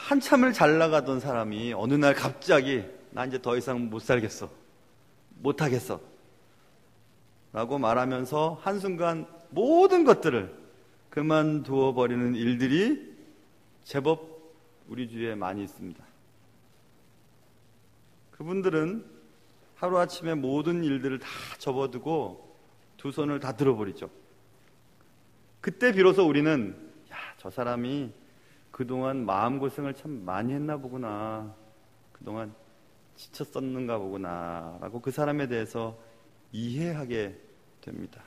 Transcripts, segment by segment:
한참을 잘 나가던 사람이 어느 날 갑자기 나 이제 더 이상 못 살겠어, 못하겠어 라고 말하면서 한순간 모든 것들을 그만두어 버리는 일들이 제법 우리 주위에 많이 있습니다. 그분들은 하루아침에 모든 일들을 다 접어두고 두 손을 다 들어버리죠. 그때 비로소 우리는 저 사람이 그동안 마음고생을 참 많이 했나 보구나, 그동안 지쳤었는가 보구나 라고 그 사람에 대해서 이해하게 됩니다.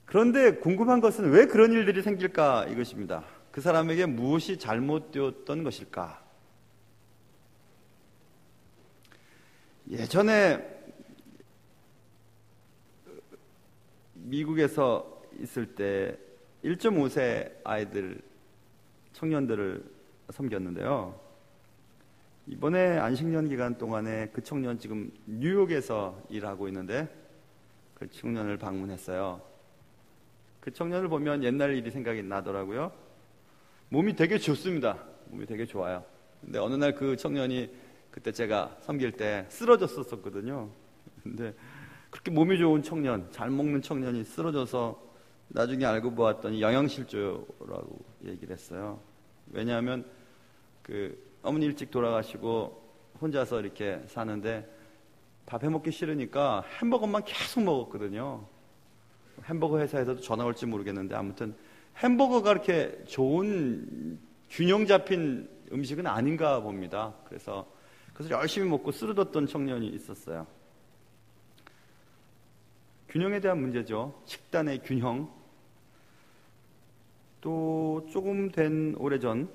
그런데 궁금한 것은 왜 그런 일들이 생길까 이것입니다. 그 사람에게 무엇이 잘못되었던 것일까? 예전에 미국에서 있을 때 1.5세 아이들, 청년들을 섬겼는데요. 이번에 안식년 기간 동안에 그 청년 지금 뉴욕에서 일하고 있는데 그 청년을 방문했어요. 그 청년을 보면 옛날 일이 생각이 나더라고요. 몸이 되게 좋습니다. 몸이 되게 좋아요. 근데 어느 날 그 청년이 그때 제가 섬길 때 쓰러졌었거든요. 근데 그렇게 몸이 좋은 청년, 잘 먹는 청년이 쓰러져서 나중에 알고 보았더니 영양실조라고 얘기를 했어요. 왜냐하면 그 어머니 일찍 돌아가시고 혼자서 이렇게 사는데 밥 해먹기 싫으니까 햄버거만 계속 먹었거든요. 햄버거 회사에서도 전화 올지 모르겠는데 아무튼 햄버거가 그렇게 좋은 균형 잡힌 음식은 아닌가 봅니다. 그래서 열심히 먹고 쓰러졌던 청년이 있었어요. 균형에 대한 문제죠. 식단의 균형. 또 조금 된 오래전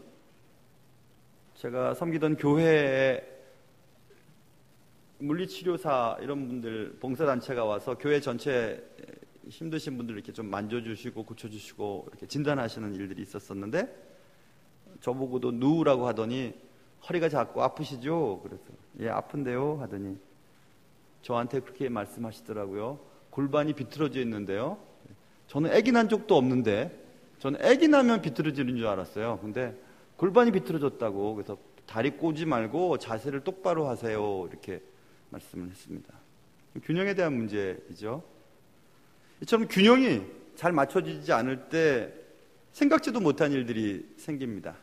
제가 섬기던 교회에 물리치료사 이런 분들, 봉사단체가 와서 교회 전체 힘드신 분들 이렇게 좀 만져주시고 고쳐주시고 이렇게 진단하시는 일들이 있었었는데 저보고도 누우라고 하더니 허리가 자꾸 아프시죠? 그래서 예, 아픈데요 하더니 저한테 그렇게 말씀하시더라고요. 골반이 비틀어져 있는데요. 저는 아기 난 적도 없는데 저는 아기 나면 비틀어지는 줄 알았어요. 근데 골반이 비틀어졌다고. 그래서 다리 꼬지 말고 자세를 똑바로 하세요 이렇게 말씀을 했습니다. 균형에 대한 문제이죠. 이처럼 균형이 잘 맞춰지지 않을 때 생각지도 못한 일들이 생깁니다.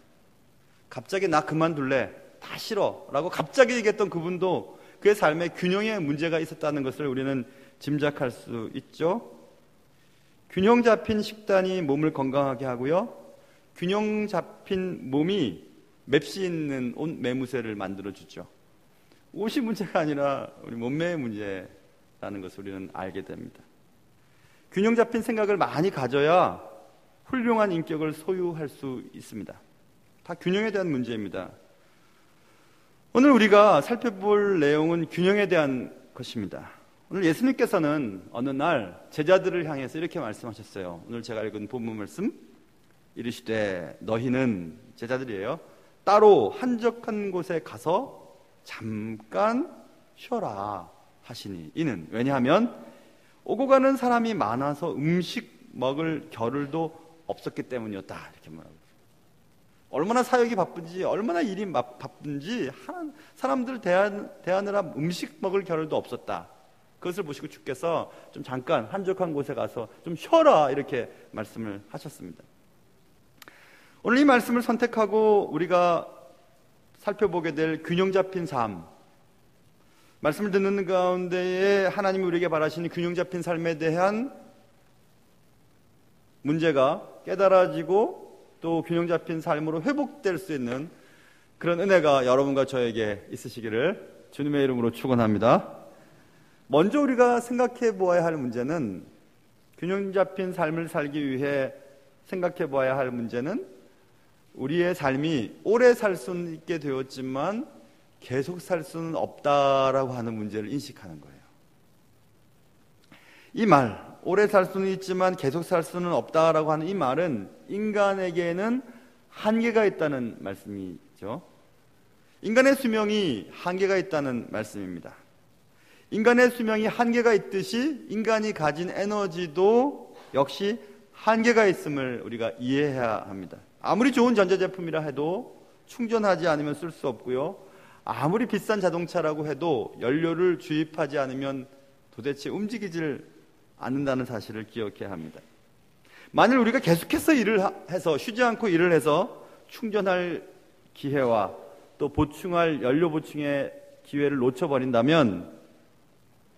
갑자기 나 그만둘래, 다 싫어 라고 갑자기 얘기했던 그분도 그의 삶에 균형에 문제가 있었다는 것을 우리는 짐작할 수 있죠. 균형 잡힌 식단이 몸을 건강하게 하고요, 균형 잡힌 몸이 맵시 있는 옷 매무새를 만들어주죠. 옷이 문제가 아니라 우리 몸매의 문제라는 것을 우리는 알게 됩니다. 균형 잡힌 생각을 많이 가져야 훌륭한 인격을 소유할 수 있습니다. 다 균형에 대한 문제입니다. 오늘 우리가 살펴볼 내용은 균형에 대한 것입니다. 오늘 예수님께서는 어느 날 제자들을 향해서 이렇게 말씀하셨어요. 오늘 제가 읽은 본문 말씀, 이르시되 너희는, 제자들이에요, 따로 한적한 곳에 가서 잠깐 쉬어라 하시니, 이는 왜냐하면 오고 가는 사람이 많아서 음식 먹을 겨를도 없었기 때문이었다 이렇게 말합니다. 얼마나 사역이 바쁜지, 얼마나 일이 바쁜지 사람들 대하느라 음식 먹을 겨를도 없었다. 그것을 보시고 주께서 좀 잠깐 한적한 곳에 가서 좀 쉬어라 이렇게 말씀을 하셨습니다. 오늘 이 말씀을 선택하고 우리가 살펴보게 될 균형 잡힌 삶, 말씀을 듣는 가운데에 하나님이 우리에게 바라시는 균형 잡힌 삶에 대한 문제가 깨달아지고 또 균형 잡힌 삶으로 회복될 수 있는 그런 은혜가 여러분과 저에게 있으시기를 주님의 이름으로 축원합니다. 먼저 우리가 생각해 보아야 할 문제는, 균형 잡힌 삶을 살기 위해 생각해 보아야 할 문제는 우리의 삶이 오래 살 수는 있게 되었지만 계속 살 수는 없다라고 하는 문제를 인식하는 거예요. 이 말, 오래 살 수는 있지만 계속 살 수는 없다라고 하는 이 말은 인간에게는 한계가 있다는 말씀이죠. 인간의 수명이 한계가 있다는 말씀입니다. 인간의 수명이 한계가 있듯이 인간이 가진 에너지도 역시 한계가 있음을 우리가 이해해야 합니다. 아무리 좋은 전자제품이라 해도 충전하지 않으면 쓸 수 없고요. 아무리 비싼 자동차라고 해도 연료를 주입하지 않으면 도대체 움직이질 않는다는 사실을 기억해야 합니다. 만일 우리가 계속해서 일을 해서 쉬지 않고 일을 해서 충전할 기회와 또 보충할 연료 보충의 기회를 놓쳐버린다면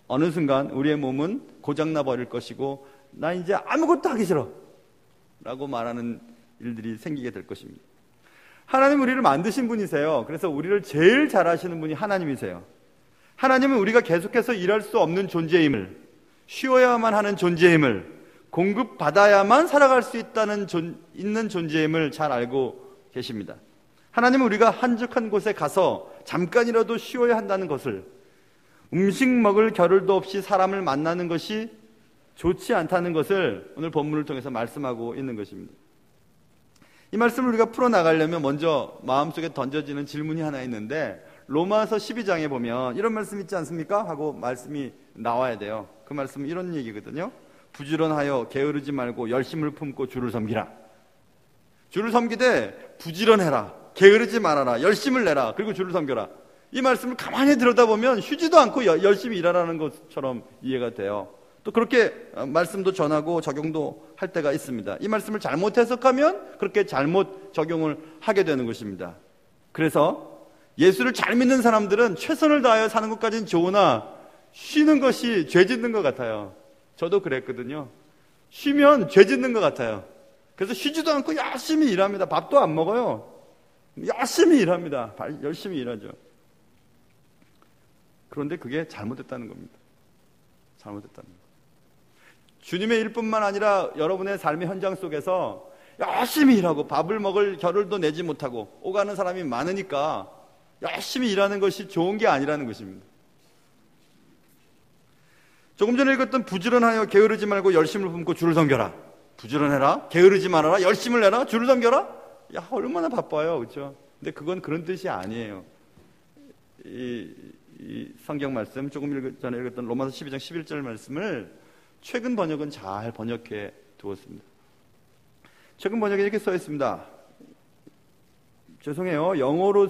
어느 순간 우리의 몸은 고장나 버릴 것이고 나 이제 아무것도 하기 싫어 라고 말하는 일들이 생기게 될 것입니다. 하나님 우리를 만드신 분이세요. 그래서 우리를 제일 잘 아시는 분이 하나님이세요. 하나님은 우리가 계속해서 일할 수 없는 존재임을, 쉬어야만 하는 존재임을, 공급받아야만 살아갈 수 있는 존재임을 잘 알고 계십니다. 하나님은 우리가 한적한 곳에 가서 잠깐이라도 쉬어야 한다는 것을, 음식 먹을 겨를도 없이 사람을 만나는 것이 좋지 않다는 것을 오늘 본문을 통해서 말씀하고 있는 것입니다. 이 말씀을 우리가 풀어나가려면 먼저 마음속에 던져지는 질문이 하나 있는데, 로마서 12장에 보면 이런 말씀 있지 않습니까? 하고 말씀이 나와야 돼요. 그 말씀은 이런 얘기거든요. 부지런하여 게으르지 말고 열심을 품고 주를 섬기라. 주를 섬기되 부지런해라, 게으르지 말아라, 열심을 내라, 그리고 주를 섬겨라. 이 말씀을 가만히 들여다보면 쉬지도 않고 열심히 일하라는 것처럼 이해가 돼요. 또 그렇게 말씀도 전하고 적용도 할 때가 있습니다. 이 말씀을 잘못 해석하면 그렇게 잘못 적용을 하게 되는 것입니다. 그래서 예수를 잘 믿는 사람들은 최선을 다하여 사는 것까지는 좋으나 쉬는 것이 죄 짓는 것 같아요. 저도 그랬거든요. 쉬면 죄 짓는 것 같아요. 그래서 쉬지도 않고 열심히 일합니다. 밥도 안 먹어요. 열심히 일합니다. 열심히 일하죠. 그런데 그게 잘못됐다는 겁니다. 잘못됐다는 겁니다. 주님의 일뿐만 아니라 여러분의 삶의 현장 속에서 열심히 일하고 밥을 먹을 겨를도 내지 못하고 오가는 사람이 많으니까 열심히 일하는 것이 좋은 게 아니라는 것입니다. 조금 전에 읽었던 부지런하여 게으르지 말고 열심을 품고 주를 섬겨라. 부지런해라, 게으르지 말아라, 열심을 내라, 주를 섬겨라. 야, 얼마나 바빠요, 그렇죠? 근데 그건 그런 뜻이 아니에요. 이 성경 말씀, 조금 전에 읽었던 로마서 12장 11절 말씀을 최근 번역은 잘 번역해 두었습니다. 최근 번역에 이렇게 써 있습니다. 죄송해요. 영어로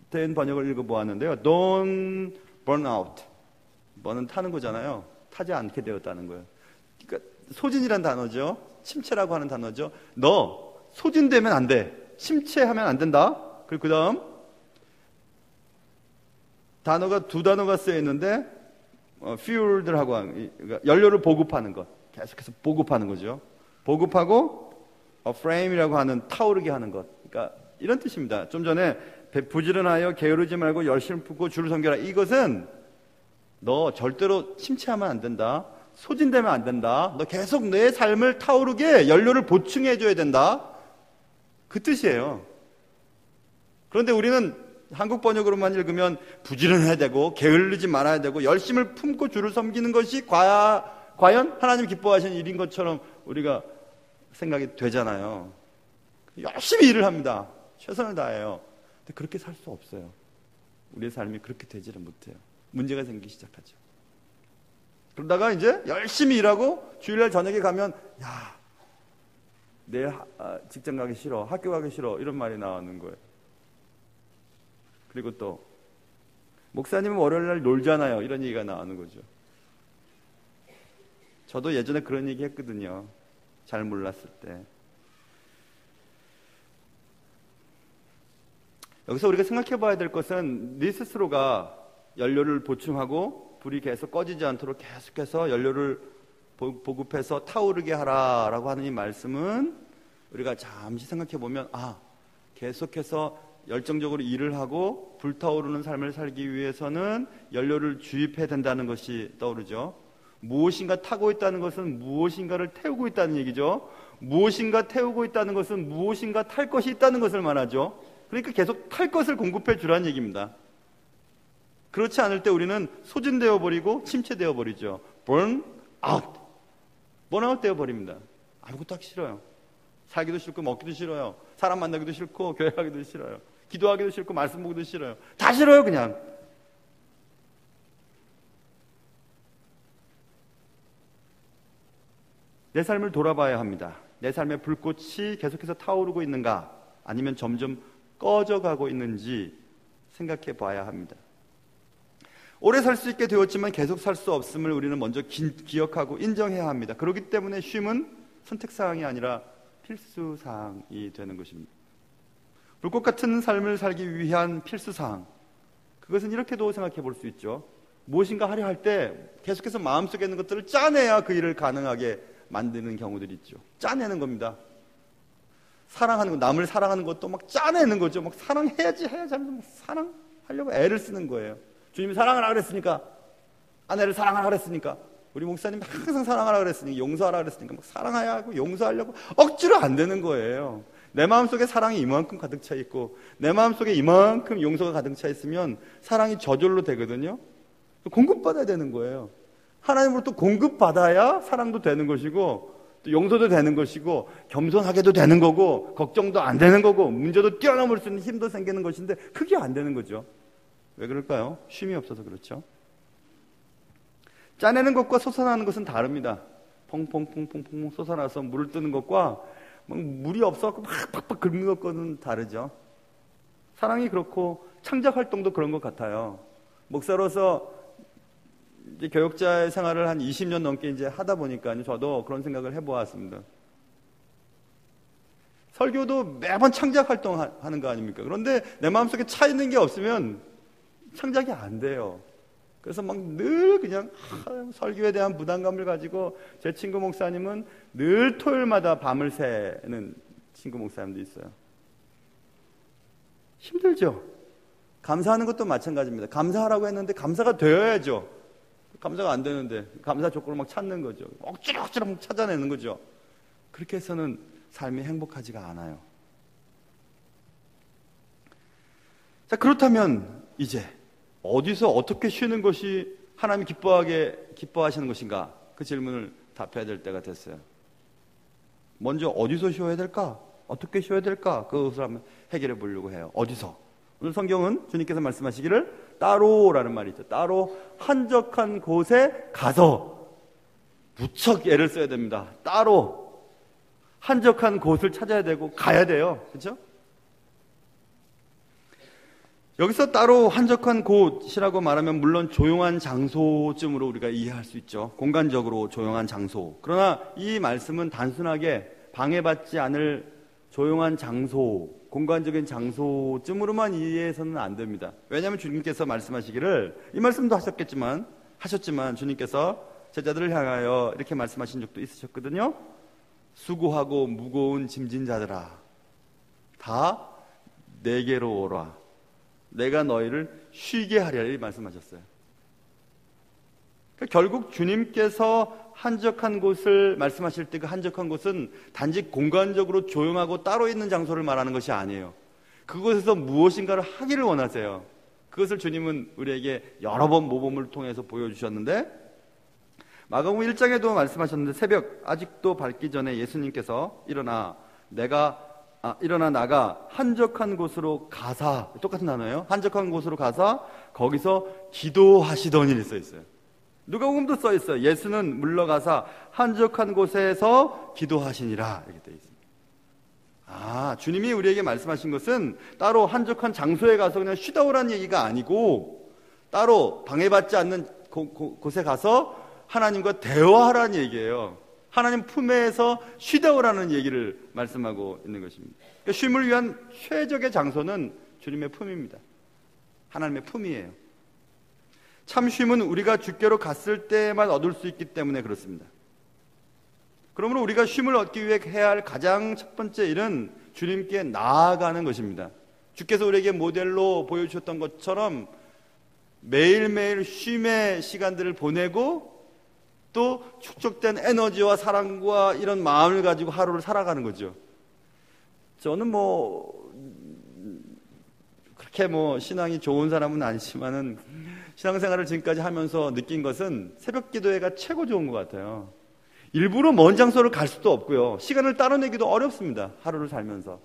된 번역을 읽어보았는데요. Don't burn out. burn은 타는 거잖아요. 타지 않게 되었다는 거예요. 그러니까 소진이란 단어죠. 침체라고 하는 단어죠. 너 소진되면 안 돼. 침체하면 안 된다. 그리고 그 다음 단어가 두 단어가 쓰여 있는데 fueled라고 하는, 연료를 보급하는 것, 계속해서 보급하는 거죠. 보급하고 flame이라고 하는 타오르게 하는 것. 그러니까 이런 뜻입니다. 좀 전에 부지런하여 게으르지 말고 열심을 품고 주를 섬겨라. 이것은 너 절대로 침체하면 안 된다. 소진되면 안 된다. 너 계속 내 삶을 타오르게 연료를 보충해 줘야 된다. 그 뜻이에요. 그런데 우리는 한국 번역으로만 읽으면 부지런해야 되고 게을르지 말아야 되고 열심을 품고 주를 섬기는 것이 과연 하나님 기뻐하시는 일인 것처럼 우리가 생각이 되잖아요. 열심히 일을 합니다. 최선을 다해요. 근데 그렇게 살 수 없어요. 우리의 삶이 그렇게 되지를 못해요. 문제가 생기기 시작하죠. 그러다가 이제 열심히 일하고 주일날 저녁에 가면 야, 내일 직장 가기 싫어, 학교 가기 싫어, 이런 말이 나오는 거예요. 그리고 또 목사님은 월요일날 놀잖아요, 이런 얘기가 나오는 거죠. 저도 예전에 그런 얘기 했거든요. 잘 몰랐을 때. 여기서 우리가 생각해 봐야 될 것은 네 스스로가 연료를 보충하고 불이 계속 꺼지지 않도록 계속해서 연료를 보급해서 타오르게 하라라고 하는 이 말씀은 우리가 잠시 생각해 보면 계속해서 열정적으로 일을 하고 불타오르는 삶을 살기 위해서는 연료를 주입해야 된다는 것이 떠오르죠. 무엇인가 타고 있다는 것은 무엇인가를 태우고 있다는 얘기죠. 무엇인가 태우고 있다는 것은 무엇인가 탈 것이 있다는 것을 말하죠. 그러니까 계속 탈 것을 공급해 주라는 얘기입니다. 그렇지 않을 때 우리는 소진되어 버리고 침체되어 버리죠. burn out. 번아웃 되어 버립니다. 아무것도 하기 싫어요. 살기도 싫고 먹기도 싫어요. 사람 만나기도 싫고 교회 가기도 싫어요. 기도하기도 싫고 말씀 보기도 싫어요. 다 싫어요, 그냥. 내 삶을 돌아봐야 합니다. 내 삶의 불꽃이 계속해서 타오르고 있는가, 아니면 점점 꺼져가고 있는지 생각해 봐야 합니다. 오래 살 수 있게 되었지만 계속 살 수 없음을 우리는 먼저 기억하고 인정해야 합니다. 그렇기 때문에 쉼은 선택사항이 아니라 필수사항이 되는 것입니다. 불꽃 같은 삶을 살기 위한 필수사항, 그것은 이렇게도 생각해 볼 수 있죠. 무엇인가 하려 할 때 계속해서 마음속에 있는 것들을 짜내야 그 일을 가능하게 만드는 경우들이 있죠. 짜내는 겁니다. 사랑하는 것, 남을 사랑하는 것도 막 짜내는 거죠. 막 사랑해야지 하면서 막 사랑하려고 애를 쓰는 거예요. 주님이 사랑하라 그랬으니까, 아내를 사랑하라 그랬으니까, 우리 목사님이 항상 사랑하라 그랬으니까, 용서하라 그랬으니까 막 사랑해야 하고 용서하려고 억지로 안 되는 거예요. 내 마음속에 사랑이 이만큼 가득 차 있고 내 마음속에 이만큼 용서가 가득 차 있으면 사랑이 저절로 되거든요. 공급받아야 되는 거예요. 하나님으로부터 공급받아야 사랑도 되는 것이고 또 용서도 되는 것이고 겸손하게도 되는 거고 걱정도 안 되는 거고 문제도 뛰어넘을 수 있는 힘도 생기는 것인데 그게 안 되는 거죠. 왜 그럴까요? 쉼이 없어서 그렇죠. 짜내는 것과 솟아나는 것은 다릅니다. 퐁퐁퐁퐁퐁 솟아나서 물을 뜨는 것과 막 물이 없어서 막 팍팍 긁는 것과는 다르죠. 사랑이 그렇고 창작 활동도 그런 것 같아요. 목사로서 이제 교역자의 생활을 한 20년 넘게 이제 하다 보니까 저도 그런 생각을 해보았습니다. 설교도 매번 창작 활동하는 거 아닙니까? 그런데 내 마음속에 차 있는 게 없으면 창작이 안 돼요. 그래서 막 늘 그냥 설교에 대한 부담감을 가지고 제 친구 목사님은 늘 토요일마다 밤을 새는 친구 목사님도 있어요. 힘들죠. 감사하는 것도 마찬가지입니다. 감사하라고 했는데 감사가 되어야죠. 감사가 안 되는데 감사 조건을 막 찾는 거죠. 억지로 막 찾아내는 거죠. 그렇게 해서는 삶이 행복하지가 않아요. 자, 그렇다면 이제 어디서 어떻게 쉬는 것이 하나님이 기뻐하시는 것인가? 그 질문을 답해야 될 때가 됐어요. 먼저 어디서 쉬어야 될까? 어떻게 쉬어야 될까? 그것을 한번 해결해 보려고 해요. 어디서? 오늘 성경은 주님께서 말씀하시기를 따로라는 말이 있죠. 따로 한적한 곳에 가서, 무척 애를 써야 됩니다. 따로 한적한 곳을 찾아야 되고 가야 돼요. 그렇죠? 여기서 따로 한적한 곳이라고 말하면 물론 조용한 장소쯤으로 우리가 이해할 수 있죠. 공간적으로 조용한 장소. 그러나 이 말씀은 단순하게 방해받지 않을 조용한 장소, 공간적인 장소쯤으로만 이해해서는 안 됩니다. 왜냐하면 주님께서 말씀하시기를, 이 말씀도 하셨지만 주님께서 제자들을 향하여 이렇게 말씀하신 적도 있으셨거든요. 수고하고 무거운 짐진 자들아, 다 내게로 오라. 내가 너희를 쉬게 하리라, 이 말씀하셨어요. 그러니까 결국 주님께서 한적한 곳을 말씀하실 때 그 한적한 곳은 단지 공간적으로 조용하고 따로 있는 장소를 말하는 것이 아니에요. 그곳에서 무엇인가를 하기를 원하세요. 그것을 주님은 우리에게 여러 번 모범을 통해서 보여주셨는데, 마가복음 1장에도 말씀하셨는데, 새벽 아직도 밝기 전에 예수님께서 일어나 나가 한적한 곳으로 가사, 똑같은 단어예요. 한적한 곳으로 가사 거기서 기도하시더니 써 있어요. 누가복음도 써 있어요. 예수는 물러가사 한적한 곳에서 기도하시니라, 이렇게 되어 있습니다. 주님이 우리에게 말씀하신 것은 따로 한적한 장소에 가서 그냥 쉬다 오라는 얘기가 아니고, 따로 방해받지 않는 곳에 가서 하나님과 대화하라는 얘기예요. 하나님 품에서 쉬다 오라는 얘기를 말씀하고 있는 것입니다. 그러니까 쉼을 위한 최적의 장소는 주님의 품입니다. 하나님의 품이에요. 참 쉼은 우리가 주께로 갔을 때만 얻을 수 있기 때문에 그렇습니다. 그러므로 우리가 쉼을 얻기 위해 해야 할 가장 첫 번째 일은 주님께 나아가는 것입니다. 주께서 우리에게 모델로 보여주셨던 것처럼 매일매일 쉼의 시간들을 보내고 또 축적된 에너지와 사랑과 이런 마음을 가지고 하루를 살아가는 거죠. 저는 그렇게 신앙이 좋은 사람은 아니지만은 신앙생활을 지금까지 하면서 느낀 것은 새벽 기도회가 최고 좋은 것 같아요. 일부러 먼 장소를 갈 수도 없고요. 시간을 따로내기도 어렵습니다. 하루를 살면서.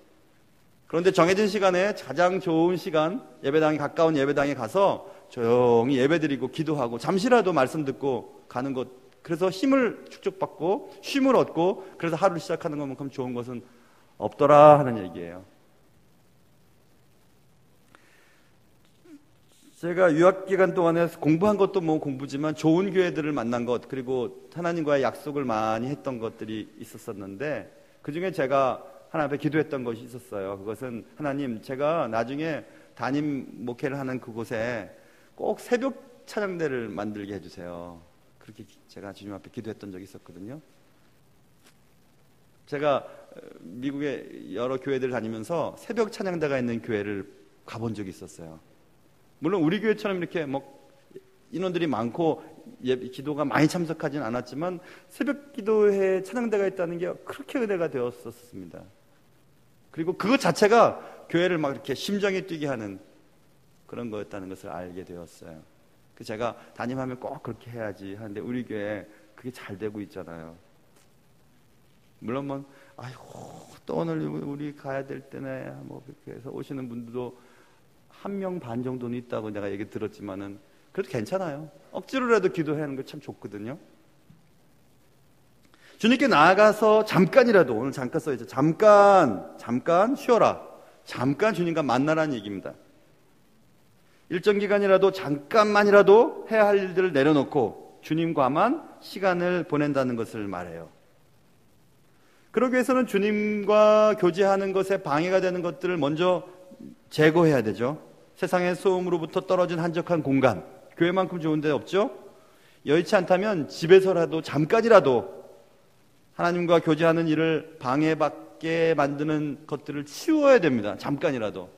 그런데 정해진 시간에 가장 좋은 시간, 예배당에 가까운 예배당에 가서 조용히 예배드리고 기도하고 잠시라도 말씀 듣고 가는 것, 그래서 힘을 축적받고 쉼을 얻고 그래서 하루를 시작하는 것만큼 좋은 것은 없더라 하는 얘기예요. 제가 유학 기간 동안에 공부한 것도 뭐 공부지만 좋은 교회들을 만난 것, 그리고 하나님과의 약속을 많이 했던 것들이 있었었는데, 그 중에 제가 하나님 앞에 기도했던 것이 있었어요. 그것은 하나님, 제가 나중에 담임 목회를 하는 그곳에 꼭 새벽 찬양대를 만들게 해주세요. 그렇게 제가 주님 앞에 기도했던 적이 있었거든요. 제가 미국의 여러 교회들을 다니면서 새벽 찬양대가 있는 교회를 가본 적이 있었어요. 물론 우리 교회처럼 이렇게 인원들이 많고 기도가 많이 참석하진 않았지만 새벽 기도회 찬양대가 있다는 게 그렇게 은혜가 되었었습니다. 그리고 그것 자체가 교회를 막 이렇게 심장이 뛰게 하는 그런 거였다는 것을 알게 되었어요. 그래서 제가 담임하면 꼭 그렇게 해야지 하는데 우리 교회 그게 잘 되고 있잖아요. 물론 또 오늘 우리 가야 될 때네 그렇게 해서 오시는 분들도 1명 반 정도는 있다고 내가 얘기 들었지만은 그래도 괜찮아요. 억지로라도 기도하는 거 참 좋거든요. 주님께 나아가서 잠깐이라도, 오늘 잠깐 써있죠. 잠깐 쉬어라. 잠깐 주님과 만나라는 얘기입니다. 일정 기간이라도 잠깐만이라도 해야 할 일들을 내려놓고 주님과만 시간을 보낸다는 것을 말해요. 그러기 위해서는 주님과 교제하는 것에 방해가 되는 것들을 먼저 제거해야 되죠. 세상의 소음으로부터 떨어진 한적한 공간, 교회만큼 좋은 데 없죠? 여의치 않다면 집에서라도 잠깐이라도 하나님과 교제하는 일을 방해받게 만드는 것들을 치워야 됩니다. 잠깐이라도.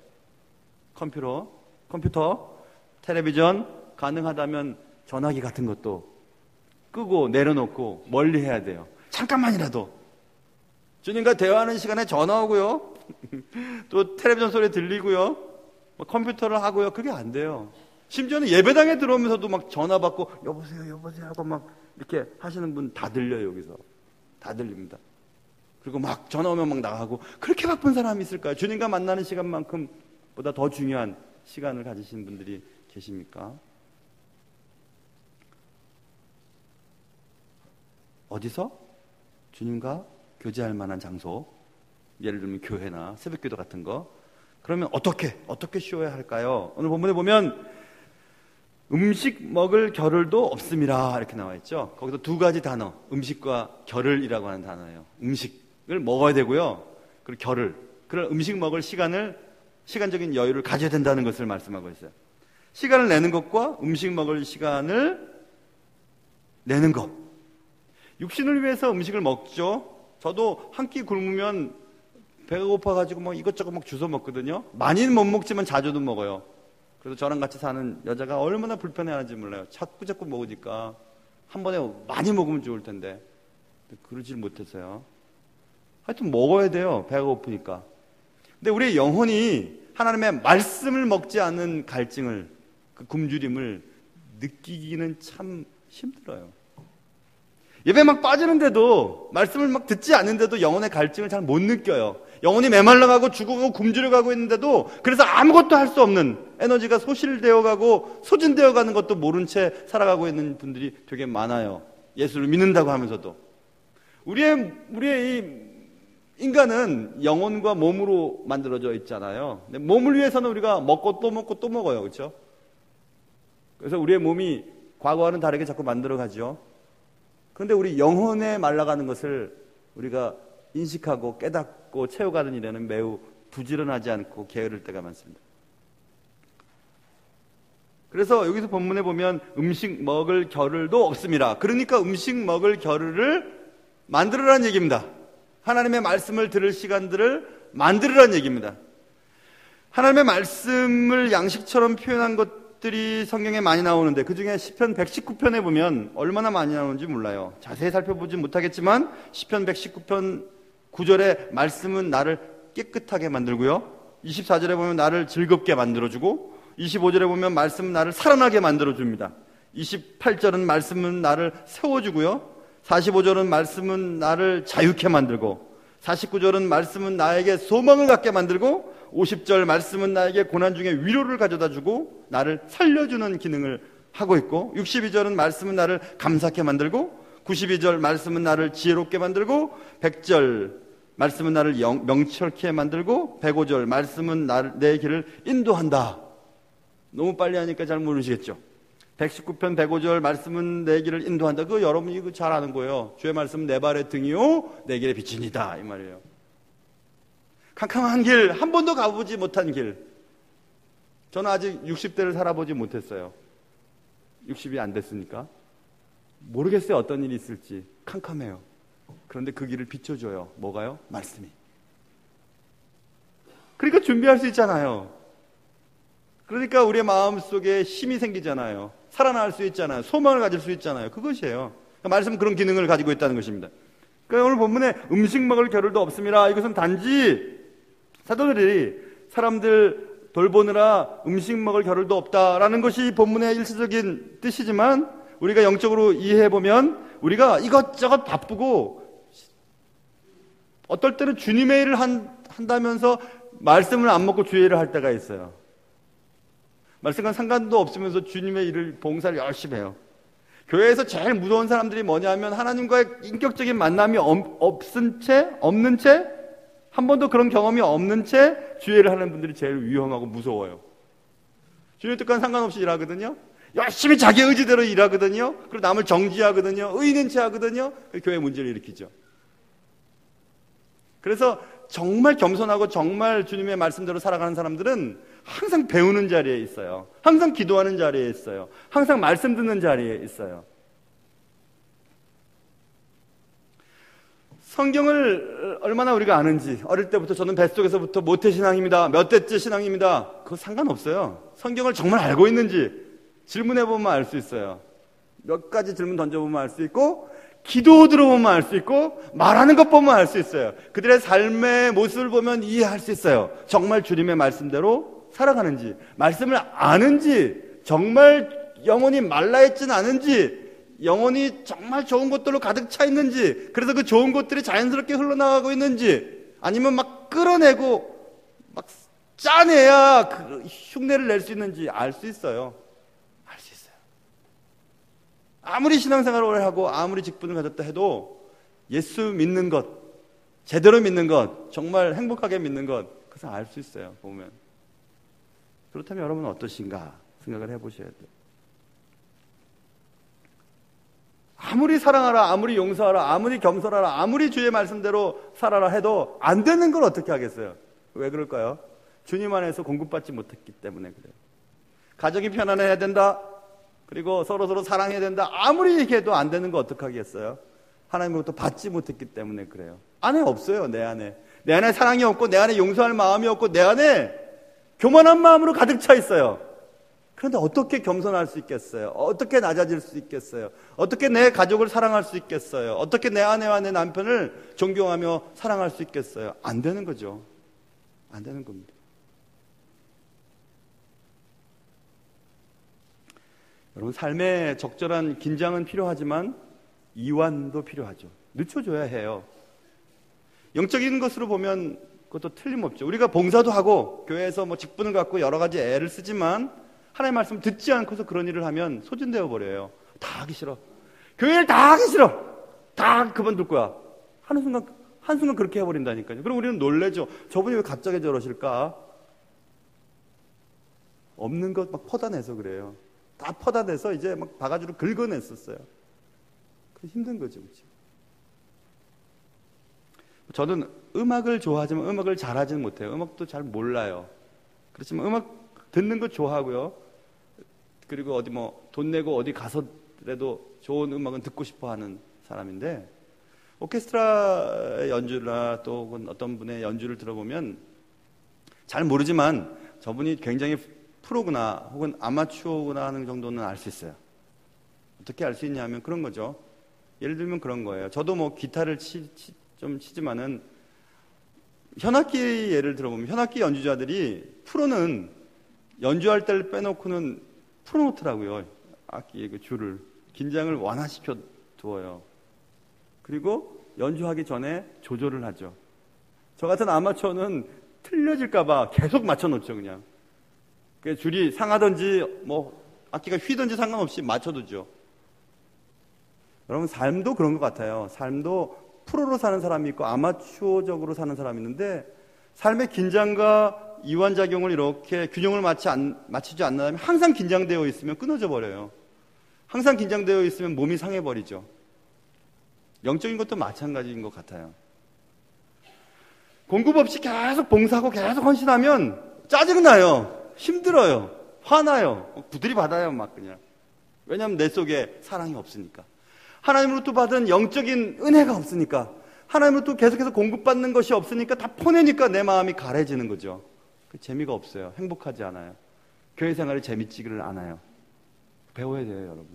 컴퓨터, 텔레비전, 가능하다면 전화기 같은 것도 끄고 내려놓고 멀리 해야 돼요. 잠깐만이라도. 주님과 대화하는 시간에 전화 오고요. 또 텔레비전 소리 들리고요. 컴퓨터를 하고요. 그게 안 돼요. 심지어는 예배당에 들어오면서도 막 전화 받고 여보세요 하고 막 이렇게 하시는 분 다 들려요. 여기서 다 들립니다. 그리고 막 전화 오면 막 나가고. 그렇게 바쁜 사람이 있을까요? 주님과 만나는 시간만큼 보다 더 중요한 시간을 가지신 분들이 계십니까? 어디서? 주님과 교제할 만한 장소, 예를 들면 교회나 새벽기도 같은 거. 그러면 어떻게 쉬어야 할까요? 오늘 본문에 보면 음식 먹을 겨를도 없음이라 이렇게 나와 있죠. 거기서 두 가지 단어, 음식과 겨를이라고 하는 단어예요. 음식을 먹어야 되고요. 그리고 겨를, 그런 음식 먹을 시간적인 여유를 가져야 된다는 것을 말씀하고 있어요. 시간을 내는 것과 음식 먹을 시간을 내는 것. 육신을 위해서 음식을 먹죠. 저도 한 끼 굶으면 배가 고파가지고 이것저것 주워 먹거든요. 많이는 못 먹지만 자주는 먹어요. 그래서 저랑 같이 사는 여자가 얼마나 불편해하는지 몰라요. 자꾸 먹으니까 한 번에 많이 먹으면 좋을 텐데 그러질 못해서요. 하여튼 먹어야 돼요. 배가 고프니까. 근데 우리의 영혼이 하나님의 말씀을 먹지 않는 갈증을, 그 굶주림을 느끼기는 참 힘들어요. 예배 막 빠지는데도, 말씀을 막 듣지 않는데도 영혼의 갈증을 잘 못 느껴요. 영혼이 메말라가고 죽어가고 굶주려가고 있는데도, 그래서 아무것도 할 수 없는, 에너지가 소실되어가고 소진되어가는 것도 모른 채 살아가고 있는 분들이 되게 많아요. 예수를 믿는다고 하면서도. 우리의 이 인간은 영혼과 몸으로 만들어져 있잖아요. 근데 몸을 위해서는 우리가 먹고 또 먹고 또 먹어요. 그렇죠? 그래서 우리의 몸이 과거와는 다르게 자꾸 만들어가죠. 그런데 우리 영혼에 말라가는 것을 우리가 인식하고 깨닫고 채워가는 일에는 매우 부지런하지 않고 게으를 때가 많습니다. 그래서 여기서 본문에 보면 음식 먹을 겨를도 없습니다. 그러니까 음식 먹을 겨를을 만들으라는 얘기입니다. 하나님의 말씀을 들을 시간들을 만들으라는 얘기입니다. 하나님의 말씀을 양식처럼 표현한 것들이 성경에 많이 나오는데 그중에 시편 119편에 보면 얼마나 많이 나오는지 몰라요. 자세히 살펴보진 못하겠지만 시편 119편 9절에 말씀은 나를 깨끗하게 만들고요. 24절에 보면 나를 즐겁게 만들어주고 25절에 보면 말씀은 나를 살아나게 만들어줍니다. 28절은 말씀은 나를 세워주고요. 45절은 말씀은 나를 자유케 만들고 49절은 말씀은 나에게 소망을 갖게 만들고 50절 말씀은 나에게 고난 중에 위로를 가져다 주고 나를 살려주는 기능을 하고 있고 62절은 말씀은 나를 감사케 만들고 92절 말씀은 나를 지혜롭게 만들고 100절 말씀은 나를 명철케 만들고 105절 말씀은 내 길을 인도한다. 너무 빨리 하니까 잘 모르시겠죠. 119편 105절 말씀은 내 길을 인도한다. 그거 여러분이 이거 잘 아는 거예요. 주의 말씀은 내 발의 등이요 내 길의 빛이니다 이 말이에요. 캄캄한 길, 한 번도 가보지 못한 길. 저는 아직 60대를 살아보지 못했어요. 60이 안 됐으니까 모르겠어요. 어떤 일이 있을지. 캄캄해요. 그런데 그 길을 비춰줘요. 뭐가요? 말씀이. 그러니까 준비할 수 있잖아요. 그러니까 우리의 마음속에 힘이 생기잖아요. 살아날 수 있잖아요. 소망을 가질 수 있잖아요. 그것이에요. 그러니까 말씀은 그런 기능을 가지고 있다는 것입니다. 그러니까 오늘 본문에 음식 먹을 겨를도 없음이라. 이것은 단지 사도들이 사람들 돌보느라 음식 먹을 겨를도 없다라는 것이 본문의 일시적인 뜻이지만 우리가 영적으로 이해해보면 우리가 이것저것 바쁘고 어떨 때는 주님의 일을 한다면서 말씀을 안 먹고 주의 일을 할 때가 있어요. 말씀과 상관도 없으면서 주님의 일을 봉사를 열심히 해요. 교회에서 제일 무서운 사람들이 뭐냐면 하나님과의 인격적인 만남이 없는 채 한 번도 그런 경험이 없는 채 주의 일을 하는 분들이 제일 위험하고 무서워요. 주님의 뜻과는 상관없이 일하거든요. 열심히 자기 의지대로 일하거든요. 그리고 남을 정지하거든요. 의인인 채 하거든요. 교회 문제를 일으키죠. 그래서 정말 겸손하고 정말 주님의 말씀대로 살아가는 사람들은 항상 배우는 자리에 있어요. 항상 기도하는 자리에 있어요. 항상 말씀 듣는 자리에 있어요. 성경을 얼마나 우리가 아는지 어릴 때부터 저는 뱃속에서부터 모태신앙입니다. 몇 대째 신앙입니다. 그거 상관없어요. 성경을 정말 알고 있는지 질문해보면 알 수 있어요. 몇 가지 질문 던져보면 알 수 있고 기도 들어보면 알 수 있고 말하는 것 보면 알 수 있어요. 그들의 삶의 모습을 보면 이해할 수 있어요. 정말 주님의 말씀대로 살아가는지, 말씀을 아는지, 정말 영혼이 말라있진 않은지, 영혼이 정말 좋은 것들로 가득 차 있는지, 그래서 그 좋은 것들이 자연스럽게 흘러나가고 있는지, 아니면 막 끌어내고 막 짜내야 그 흉내를 낼 수 있는지 알 수 있어요. 알 수 있어요. 아무리 신앙생활을 오래 하고 아무리 직분을 가졌다 해도 예수 믿는 것, 제대로 믿는 것, 정말 행복하게 믿는 것, 그것을 알 수 있어요. 보면. 그렇다면 여러분은 어떠신가 생각을 해보셔야 돼요. 아무리 사랑하라, 아무리 용서하라, 아무리 겸손하라, 아무리 주의 말씀대로 살아라 해도 안 되는 걸 어떻게 하겠어요? 왜 그럴까요? 주님 안에서 공급받지 못했기 때문에 그래요. 가정이 편안해야 된다. 그리고 서로 사랑해야 된다. 아무리 얘기해도 안 되는 거 어떻게 하겠어요? 하나님으로부터 받지 못했기 때문에 그래요. 안에 없어요. 내 안에. 내 안에 사랑이 없고 내 안에 용서할 마음이 없고 내 안에 교만한 마음으로 가득 차 있어요. 그런데 어떻게 겸손할 수 있겠어요? 어떻게 낮아질 수 있겠어요? 어떻게 내 가족을 사랑할 수 있겠어요? 어떻게 내 아내와 내 남편을 존경하며 사랑할 수 있겠어요? 안 되는 거죠. 안 되는 겁니다. 여러분, 삶에 적절한 긴장은 필요하지만 이완도 필요하죠. 늦춰줘야 해요. 영적인 것으로 보면 그것도 틀림없죠. 우리가 봉사도 하고 교회에서 뭐 직분을 갖고 여러 가지 애를 쓰지만 하나님의 말씀 듣지 않고서 그런 일을 하면 소진되어 버려요. 다 하기 싫어. 교회를 다 하기 싫어. 다 그만둘 거야. 한순간 그렇게 해버린다니까요. 그럼 우리는 놀래죠. 저분이 왜 갑자기 저러실까? 없는 것 막 퍼다내서 그래요. 다 퍼다내서 이제 막 바가지로 긁어냈었어요. 그래서 힘든 거죠. 그렇죠? 저는 음악을 좋아하지만 음악을 잘하지는 못해요. 음악도 잘 몰라요. 그렇지만 음악 듣는 거 좋아하고요. 그리고 어디 뭐 돈 내고 어디 가서라도 좋은 음악은 듣고 싶어 하는 사람인데, 오케스트라 연주나 또 혹은 어떤 분의 연주를 들어보면 잘 모르지만 저분이 굉장히 프로구나 혹은 아마추어구나 하는 정도는 알 수 있어요. 어떻게 알 수 있냐면 그런 거죠. 예를 들면 그런 거예요. 저도 뭐 기타를 좀 치지만은 현악기 예를 들어보면 현악기 연주자들이 프로는 연주할 때를 빼놓고는 풀어놓더라고요. 악기의 그 줄을 긴장을 완화시켜 두어요. 그리고 연주하기 전에 조절을 하죠. 저 같은 아마추어는 틀려질까봐 계속 맞춰놓죠. 그냥 그 줄이 상하든지 뭐 악기가 휘든지 상관없이 맞춰두죠. 여러분, 삶도 그런 것 같아요. 삶도 프로로 사는 사람이 있고 아마추어적으로 사는 사람이 있는데, 삶의 긴장과 이완작용을 이렇게 균형을 맞추지 않는다면 항상 긴장되어 있으면 끊어져 버려요. 항상 긴장되어 있으면 몸이 상해버리죠. 영적인 것도 마찬가지인 것 같아요. 공급 없이 계속 봉사하고 계속 헌신하면 짜증나요. 힘들어요. 화나요. 부들이 받아요. 막 그냥. 왜냐하면 내 속에 사랑이 없으니까. 하나님으로부터 받은 영적인 은혜가 없으니까. 하나님으로부터 계속해서 공급받는 것이 없으니까 다 퍼내니까 내 마음이 가래지는 거죠. 재미가 없어요. 행복하지 않아요. 교회 생활이 재밌지를 않아요. 배워야 돼요, 여러분.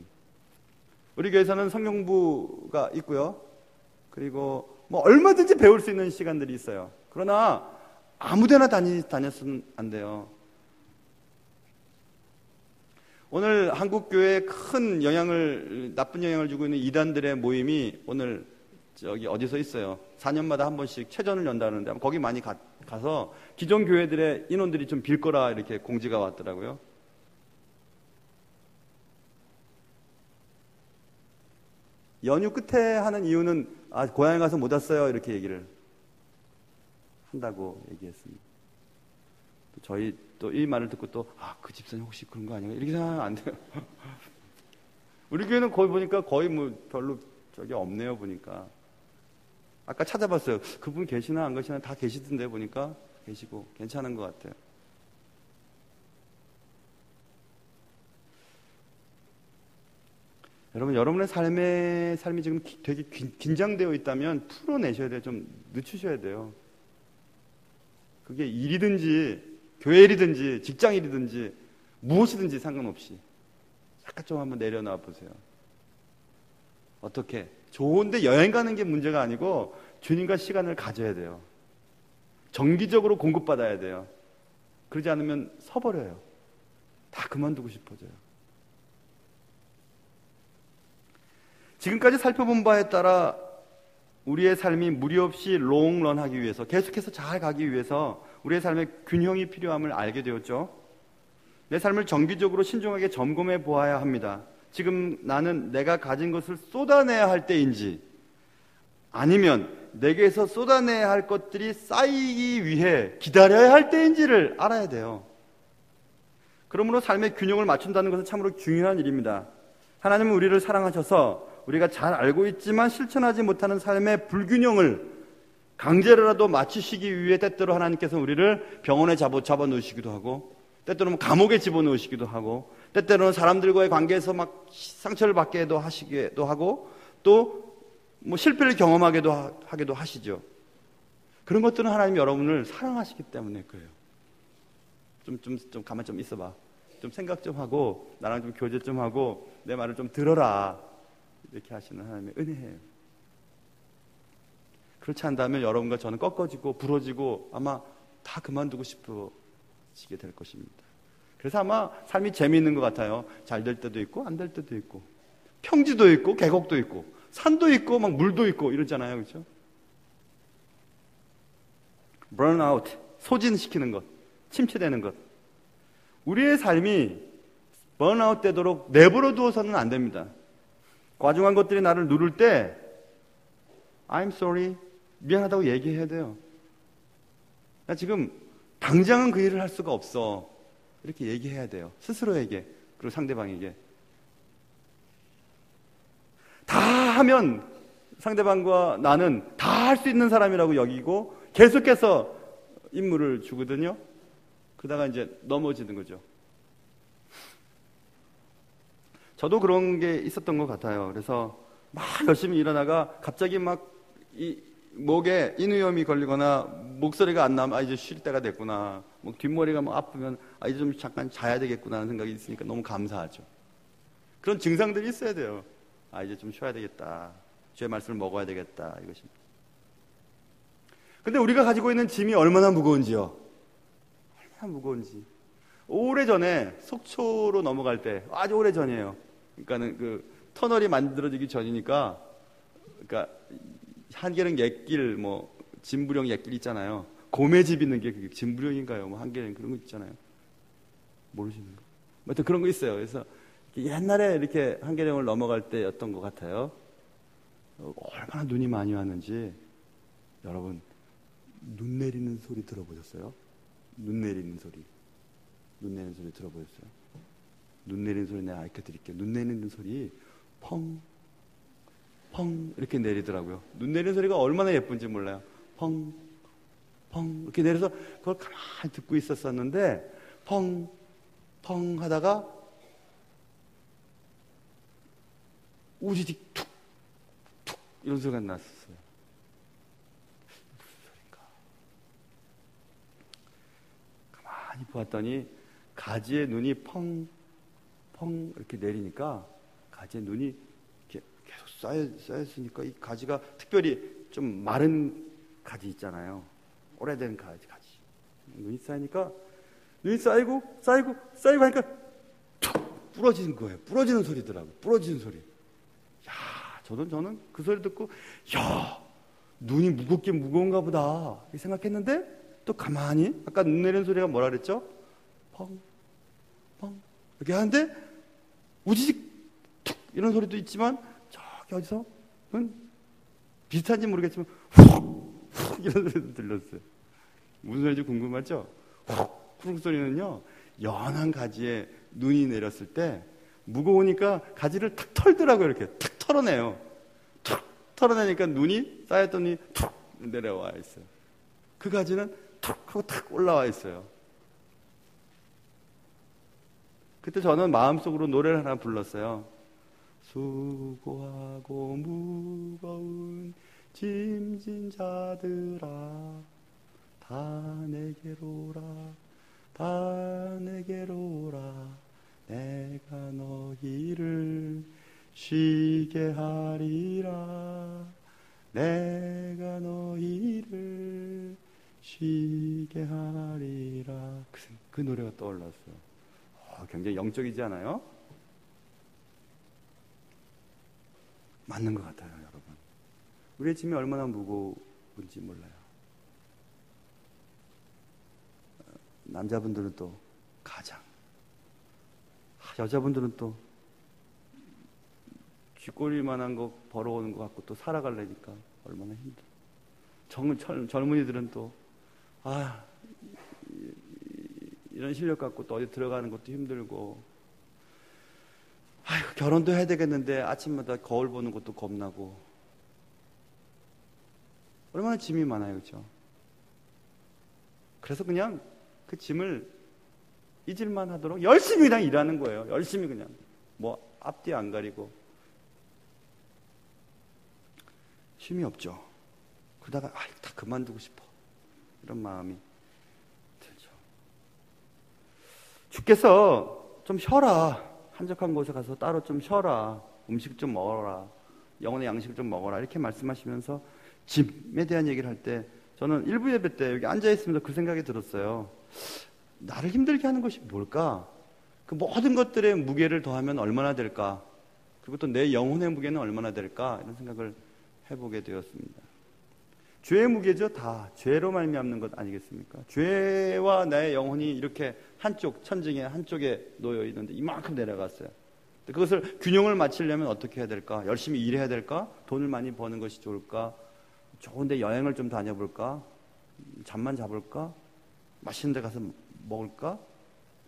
우리 교회에서는 성경부가 있고요. 그리고 뭐 얼마든지 배울 수 있는 시간들이 있어요. 그러나 아무데나 다녔으면 안 돼요. 오늘 한국 교회에 큰 나쁜 영향을 주고 있는 이단들의 모임이 오늘 저기 어디서 있어요. 4년마다 한 번씩 체전을 연다는데 거기 많이 가서 기존 교회들의 인원들이 좀 빌 거라 이렇게 공지가 왔더라고요. 연휴 끝에 하는 이유는 고향에 가서 못 왔어요 이렇게 얘기를 한다고 얘기했습니다. 저희 또 이 말을 듣고 또 그 집사님 혹시 그런 거 아닌가 이렇게 생각하면 안 돼요. 우리 교회는 거기 보니까 거의 뭐 별로 저기 없네요. 보니까 아까 찾아봤어요. 그분 계시나 안 계시나 다 계시던데 보니까 계시고 괜찮은 것 같아요. 여러분, 여러분의 삶이 지금 되게 긴장되어 있다면 풀어내셔야 돼요. 좀 늦추셔야 돼요. 그게 일이든지 교회 일이든지 직장 일이든지 무엇이든지 상관없이 약간 좀 한번 내려놔 보세요. 어떻게? 좋은데 여행 가는 게 문제가 아니고 주님과 시간을 가져야 돼요. 정기적으로 공급받아야 돼요. 그러지 않으면 서버려요. 다 그만두고 싶어져요. 지금까지 살펴본 바에 따라 우리의 삶이 무리 없이 롱런 하기 위해서, 계속해서 잘 가기 위해서 우리의 삶에 균형이 필요함을 알게 되었죠. 내 삶을 정기적으로 신중하게 점검해 보아야 합니다. 지금 나는 내가 가진 것을 쏟아내야 할 때인지, 아니면 내게서 쏟아내야 할 것들이 쌓이기 위해 기다려야 할 때인지를 알아야 돼요. 그러므로 삶의 균형을 맞춘다는 것은 참으로 중요한 일입니다. 하나님은 우리를 사랑하셔서 우리가 잘 알고 있지만 실천하지 못하는 삶의 불균형을 강제로라도 맞추시기 위해 때때로 하나님께서 우리를 병원에 잡아놓으시기도 하고, 때때로는 감옥에 집어넣으시기도 하고, 때때로는 사람들과의 관계에서 막 상처를 받게도 하시기도 하고, 또 뭐 실패를 경험하기도 하기도 하시죠. 그런 것들은 하나님이 여러분을 사랑하시기 때문에 그래요. 좀 가만 좀 있어봐. 좀 생각 좀 하고 나랑 좀 교제 좀 하고 내 말을 좀 들어라. 이렇게 하시는 하나님의 은혜예요. 그렇지 않다면 여러분과 저는 꺾어지고 부러지고 아마 다 그만두고 싶어지게 될 것입니다. 그래서 아마 삶이 재미있는 것 같아요. 잘 될 때도 있고 안 될 때도 있고, 평지도 있고 계곡도 있고 산도 있고 막 물도 있고 이러잖아요. 그렇죠? burnout, 소진시키는 것, 침체되는 것. 우리의 삶이 burnout 되도록 내버려 두어서는 안 됩니다. 과중한 것들이 나를 누를 때 I'm sorry, 미안하다고 얘기해야 돼요. 나 지금 당장은 그 일을 할 수가 없어. 이렇게 얘기해야 돼요. 스스로에게, 그리고 상대방에게. 다 하면 상대방과 나는 다 할 수 있는 사람이라고 여기고 계속해서 임무를 주거든요. 그러다가 이제 넘어지는 거죠. 저도 그런 게 있었던 것 같아요. 그래서 막 열심히 일하다가 갑자기 막 이 목에 인후염이 걸리거나 목소리가 안 나면 이제 쉴 때가 됐구나. 뭐 뒷머리가 뭐 아프면 이제 좀 잠깐 자야 되겠구나 하는 생각이 있으니까 너무 감사하죠. 그런 증상들이 있어야 돼요. 이제 좀 쉬어야 되겠다. 주의 말씀을 먹어야 되겠다. 이것입니다. 근데 우리가 가지고 있는 짐이 얼마나 무거운지요. 얼마나 무거운지. 오래전에 속초로 넘어갈 때, 아주 오래전이에요. 그러니까는 그 터널이 만들어지기 전이니까, 그러니까 한계령 옛길, 뭐 진부령 옛길 있잖아요. 고매집 있는 게 그게 진부령인가요? 뭐 한계령 그런 거 있잖아요. 모르시는 거. 하여튼 그런 거 있어요. 그래서 옛날에 이렇게 한계령을 넘어갈 때였던 것 같아요. 얼마나 눈이 많이 왔는지 여러분 눈 내리는 소리 들어보셨어요? 눈 내리는 소리. 눈 내리는 소리 들어보셨어요? 눈 내리는 소리 내가 알려드릴게요. 눈 내리는 소리 펑, 펑 이렇게 내리더라고요. 눈 내리는 소리가 얼마나 예쁜지 몰라요. 펑, 펑 이렇게 내려서 그걸 가만히 듣고 있었었는데 펑, 펑 하다가 우지직 툭, 툭 이런 소리가 났었어요. 무슨 소린가? 가만히 보았더니 가지에 눈이 펑, 펑 이렇게 내리니까 가지에 눈이 이렇게 계속 쌓였으니까 이 가지가 특별히 좀 마른 가지 있잖아요. 오래된 가지. 눈이 쌓이니까 눈이 쌓이고 하니까 툭 부러지는 거예요. 부러지는 소리더라고요. 부러지는 소리. 야, 저는 그 소리 듣고 야, 눈이 무거운가 보다 이렇게 생각했는데 또 가만히 아까 눈 내리는 소리가 뭐라 그랬죠? 펑, 펑 이렇게 하는데 우지직 툭 이런 소리도 있지만 저기 어디서는 비슷한지 모르겠지만 훅 이런 소리도 들렸어요. 무슨 소리인지 궁금하죠? 훅 소리는요 연한 가지에 눈이 내렸을 때 무거우니까 가지를 탁 털더라고요. 이렇게 탁 털어내요. 탁 털어내니까 눈이 쌓였던 눈이 툭 내려와 있어요. 그 가지는 툭 하고 탁 올라와 있어요. 그때 저는 마음속으로 노래를 하나 불렀어요. 수고하고 무거운 짐진 자들아 다 내게로 오라 내가 너희를 쉬게 하리라 내가 너희를 쉬게 하리라. 그 노래가 떠올랐어요. 굉장히 영적이지 않아요? 맞는 것 같아요, 여러분. 우리의 짐이 얼마나 무거운지 몰라요. 남자분들은 또 가장, 여자분들은 또 쥐꼬리만한 거 벌어오는 것 같고 또 살아가려니까 얼마나 힘들어. 젊은이들은 또 이런 실력 갖고 또 어디 들어가는 것도 힘들고 결혼도 해야 되겠는데 아침마다 거울 보는 것도 겁나고 얼마나 짐이 많아요. 그렇죠? 그래서 그냥 그 짐을 잊을만 하도록 열심히 그냥 일하는 거예요. 열심히 그냥 뭐 앞뒤 안 가리고 쉼이 없죠. 그러다가 다 그만두고 싶어 이런 마음이 들죠. 주께서 좀 쉬어라. 한적한 곳에 가서 따로 좀 쉬어라. 음식 좀 먹어라. 영혼의 양식을 좀 먹어라. 이렇게 말씀하시면서 짐에 대한 얘기를 할 때 저는 일부 예배 때 여기 앉아있으면서 그 생각이 들었어요. 나를 힘들게 하는 것이 뭘까? 그 모든 것들의 무게를 더하면 얼마나 될까? 그리고 또 내 영혼의 무게는 얼마나 될까? 이런 생각을 해보게 되었습니다. 죄의 무게죠. 다 죄로 말미암는 것 아니겠습니까? 죄와 나의 영혼이 이렇게 한쪽 천정의 한쪽에 놓여 있는데 이만큼 내려갔어요. 그것을 균형을 맞추려면 어떻게 해야 될까? 열심히 일해야 될까? 돈을 많이 버는 것이 좋을까? 좋은데 여행을 좀 다녀볼까? 잠만 자볼까? 맛있는 데 가서 먹을까?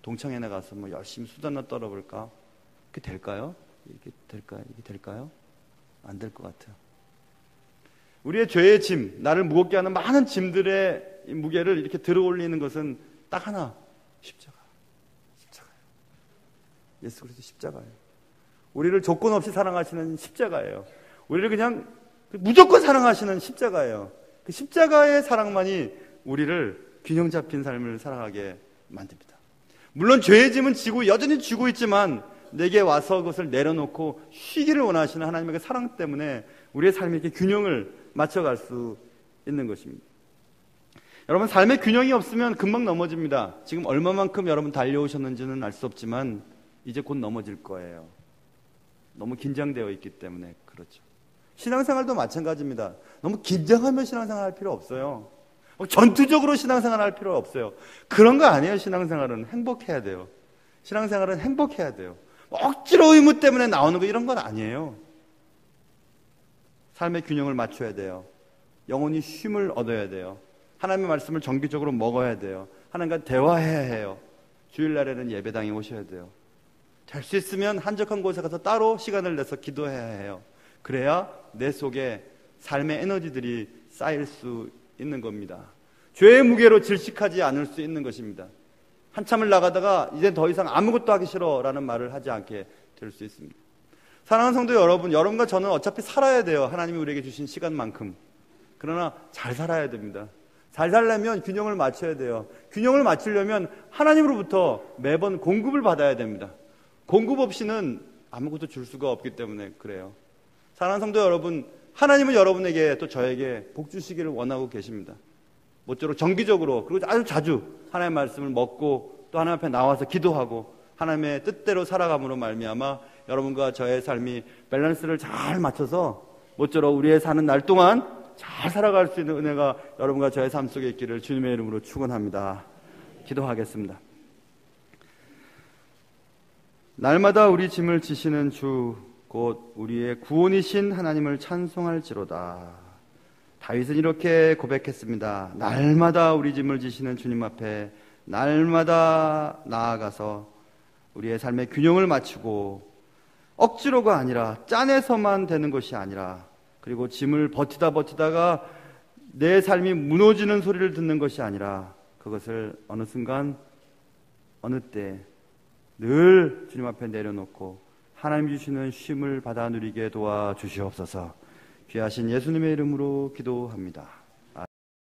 동창회나 가서 뭐 열심히 수다나 떨어볼까? 그게 될까요? 이게 될까요? 안 될 것 같아요. 우리의 죄의 짐, 나를 무겁게 하는 많은 짐들의 무게를 이렇게 들어 올리는 것은 딱 하나, 십자가예요. 예수 그리스도 십자가예요. 우리를 조건 없이 사랑하시는 십자가예요. 우리를 그냥 무조건 사랑하시는 십자가예요. 그 십자가의 사랑만이 우리를 균형 잡힌 삶을 살아가게 만듭니다. 물론 죄의 짐은 여전히 쥐고 있지만 내게 와서 그것을 내려놓고 쉬기를 원하시는 하나님의 그 사랑 때문에 우리의 삶에 이렇게 균형을 맞춰갈 수 있는 것입니다. 여러분, 삶의 균형이 없으면 금방 넘어집니다. 지금 얼마만큼 여러분 달려오셨는지는 알 수 없지만 이제 곧 넘어질 거예요. 너무 긴장되어 있기 때문에 그렇죠. 신앙생활도 마찬가지입니다. 너무 긴장하면 신앙생활 할 필요 없어요. 전투적으로 신앙생활 할 필요 없어요. 그런 거 아니에요. 신앙생활은 행복해야 돼요. 신앙생활은 행복해야 돼요. 억지로 의무 때문에 나오는 거 이런 건 아니에요. 삶의 균형을 맞춰야 돼요. 영혼이 쉼을 얻어야 돼요. 하나님의 말씀을 정기적으로 먹어야 돼요. 하나님과 대화해야 해요. 주일날에는 예배당에 오셔야 돼요. 될 수 있으면 한적한 곳에 가서 따로 시간을 내서 기도해야 해요. 그래야 내 속에 삶의 에너지들이 쌓일 수 있는 겁니다. 죄의 무게로 질식하지 않을 수 있는 것입니다. 한참을 나가다가 이제 더 이상 아무것도 하기 싫어라는 말을 하지 않게 될 수 있습니다. 사랑하는 성도 여러분, 여러분과 저는 어차피 살아야 돼요. 하나님이 우리에게 주신 시간만큼. 그러나 잘 살아야 됩니다. 잘 살려면 균형을 맞춰야 돼요. 균형을 맞추려면 하나님으로부터 매번 공급을 받아야 됩니다. 공급 없이는 아무것도 줄 수가 없기 때문에 그래요. 사랑하는 성도 여러분, 하나님은 여러분에게 또 저에게 복 주시기를 원하고 계십니다. 모쪼록 정기적으로 그리고 아주 자주 하나님의 말씀을 먹고 또 하나님 앞에 나와서 기도하고 하나님의 뜻대로 살아감으로 말미암아 여러분과 저의 삶이 밸런스를 잘 맞춰서 모쪼록 우리의 사는 날 동안 잘 살아갈 수 있는 은혜가 여러분과 저의 삶 속에 있기를 주님의 이름으로 축원합니다. 기도하겠습니다. 날마다 우리 짐을 지시는 주 곧 우리의 구원이신 하나님을 찬송할지로다. 다윗은 이렇게 고백했습니다. 날마다 우리 짐을 지시는 주님 앞에 날마다 나아가서 우리의 삶의 균형을 맞추고 억지로가 아니라 짠해서만 되는 것이 아니라 그리고 짐을 버티다가 내 삶이 무너지는 소리를 듣는 것이 아니라 그것을 어느 순간 어느 때 늘 주님 앞에 내려놓고 하나님 주시는 쉼을 받아 누리게 도와주시옵소서. 귀하신 예수님의 이름으로 기도합니다.